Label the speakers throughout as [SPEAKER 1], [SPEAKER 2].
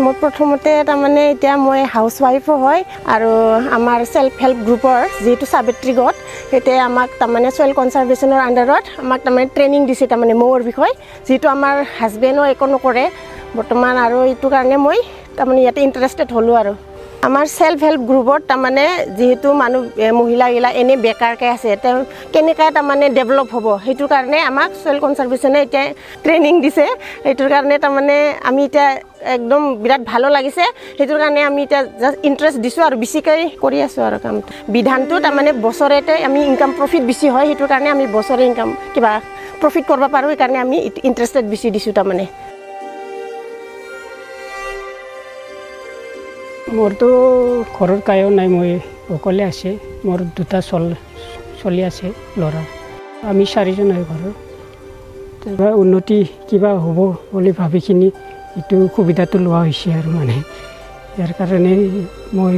[SPEAKER 1] মই প্ৰথমতে তাৰমানে এতিয়া মই হাউচ ৱাইফো হয় আৰু আমাৰ সেলফ হেল্প গ্ৰুপৰ যেটো সাবিত্ৰী গোট হেতে আমাক তাৰমানে সয়েল কনজাৰভেশনৰ আন্ডাৰত আমাক তাৰমানে ট্ৰেনিং দিছে তাৰমানে মৌৰ বিষয় যেটো আমাৰ হাজবেণ্ডো একো নকৰে বৰ্তমান আৰু এইটো কাৰণে মই তাৰমানে ইয়াতে ইন্টাৰেষ্টেড হলো আৰু আমাৰ সেলফ হেল্প গ্ৰুপত তাৰমানে যেহেতু মানুহ মহিলাগিলা এনে বেকাৰকে আছে তেওঁ কেনেকা তাৰমানে ডেভেলপ হ'ব হেতু কাৰণে আমাক সয়েল কনজাৰভেশনে এতিয়া ট্ৰেনিং দিছে হেতুৰ কাৰণে তাৰমানে আমি এতিয়া একদম বিৰাট ভালো লাগিছে হেতুৰ কাৰণে আমি এতিয়া জাস্ট ইন্টাৰেষ্ট দিছো আৰু বেছিকৈ কৰি আছো আৰু কাম বিধানটো তাৰমানে বছৰেতে আমি ইনকাম প্ৰফিট বেছি হয় হেতুৰ কাৰণে আমি বছৰে ইনকাম কিবা প্ৰফিট কৰিব পাৰো এই কাৰণে আমি ইন্টাৰেষ্টেড বেছি দিছো তাৰমানে
[SPEAKER 2] মোৰতো ঘৰৰ কায়ো নাই মই অকলে আছে মোৰ দুটা চলি আছে ল'ৰা আমি চাৰিজন হয় ঘৰৰ তাৰপৰা উন্নতি কিবা হ'ব বুলি ভাবিখিনি এইটো সুবিধাটো লোৱা হৈছে আৰু মানে ইয়াৰ কাৰণে মই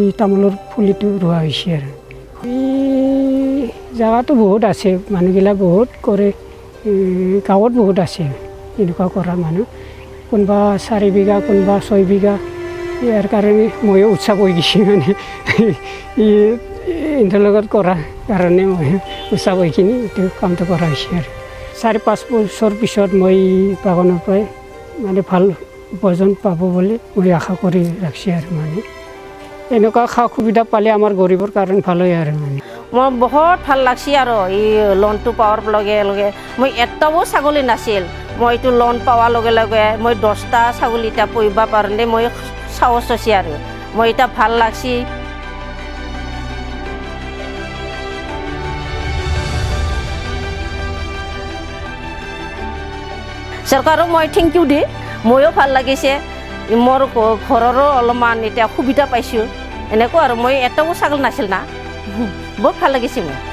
[SPEAKER 2] এই তামোলৰ পুলিটো ৰোৱা হৈছে আৰু এই জাগাটো বহুত আছে মানুহগিলা বহুত কৰে গাঁৱত বহুত আছে এনেকুৱা কৰা মানুহ কোনোবা 4 বিঘা কোনোবা 6 বিঘা ইয়াৰ কাৰণে মই উৎসাহ হৈ গৈছে মানে ইহঁতৰ লগত কৰা কাৰণে মই উৎসাহ হৈখিনি এইটো কামটো কৰা হৈছে আৰু 4-5 বছৰ পিছত মই বাগানৰ পৰাই মানে ভাল উপাৰ্জন পাব বুলি মই আশা কৰি ৰাখিছোঁ আৰু মানে এনেকুৱা সা সুবিধা পালে আমাৰ গৰীবৰ কাৰণে ভাল হয় আৰু মানে
[SPEAKER 3] মই বহুত ভাল লাগছে আৰু এই লোনটো পাৱাৰ লগে লগে মই এটাও ছাগলী নাছিল মই এইটো লোন পাৱাৰ লগে লগে মই 10টা ছাগলী এটা পুহিব কাৰণে মই সাহস হৈছে আৰু মই এটা ভাল লাগছে চৰকাৰক মই থেংক ইউ দি ময়ো ভাল লাগিছে মোৰ ঘৰৰো অলপমান এতিয়া সুবিধা পাইছোঁ এনেকুৱা আৰু মই এটাও ছাগলী নাছিল না বহুত ভাল লাগিছে মোৰ